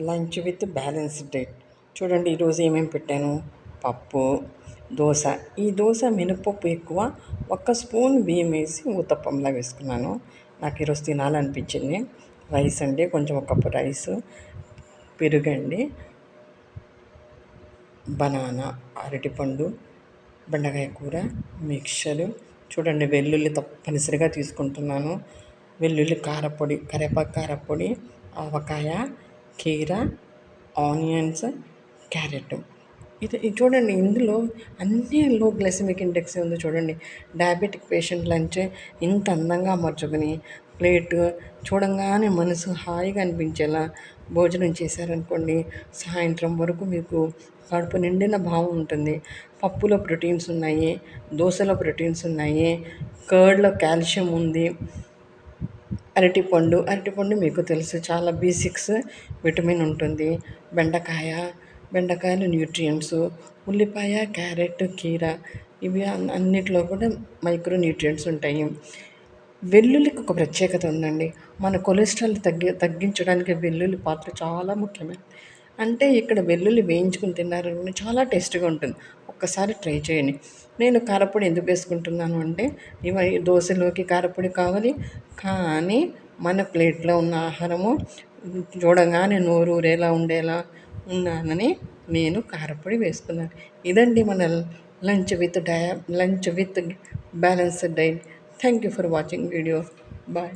Lunch with balanced diet. చూడండి ఈరోజు ఏమేమి పెట్టాను. పప్పు, దోశ. ఈ దోశ మినపప్పు ఎక్కువ, ఒక్క స్పూన్ బియ్యం వేసి ఊతప్పంలా వేసుకున్నాను. నాకు ఈరోజు తినాలనిపించింది. రైస్ అండి, కొంచెం ఒక కప్పు రైసు, పెరుగండి, బనానా, అరటిపండు, బెండకాయ కూర, మిక్చరు. చూడండి వెల్లుల్లి తప్పనిసరిగా తీసుకుంటున్నాను. వెల్లుల్లి కారపొడి, కరివేపాకు కారపొడి, ఆవకాయ, కీర, ఆనియన్స్, క్యారెట్. ఇది చూడండి, ఇందులో అన్నీ లో గ్లైసెమిక్ ఇండెక్స్ ఉంది. చూడండి, డయాబెటిక్ పేషెంట్ లంచ్ ఇంత అందంగా అమర్చుకుని ప్లేట్ చూడంగానే మనసు హాయిగా అనిపించేలా భోజనం చేశారనుకోండి, సాయంత్రం వరకు మీకు కడుపు నిండిన భావం ఉంటుంది. పప్పులో ప్రోటీన్స్ ఉన్నాయి, దోశలో ప్రోటీన్స్ ఉన్నాయి, కర్డ్లో కాల్షియం ఉంది. అరటిపండు మీకు తెలుసు, చాలా B6 విటమిన్ ఉంటుంది. బెండకాయలు న్యూట్రియంట్స్, ఉల్లిపాయ, క్యారెట్, కీర, ఇవి అన్నిటిలో కూడా మైక్రో న్యూట్రియంట్స్ ఉంటాయి. వెల్లుల్లికి ఒక ప్రత్యేకత ఉందండి. మన కొలెస్ట్రాల్ తగ్గించడానికి వెల్లుల్లి పాత్ర చాలా ముఖ్యమైనది. అంటే ఇక్కడ వెల్లుల్లి వేయించుకుని తిన్నారని చాలా టేస్ట్గా ఉంటుంది. ఒక్కసారి ట్రై చేయండి. నేను కారపొడి ఎందుకు వేసుకుంటున్నాను అంటే, దోశలోకి కారపొడి కావాలి, కానీ మన ప్లేట్లో ఉన్న ఆహారము చూడగానే నోరూరేలా ఉండేలా ఉన్నానని నేను కారపొడి వేసుకున్నాను. ఇదండి మన lunch with balanced diet. Thank you for watching video. Bye.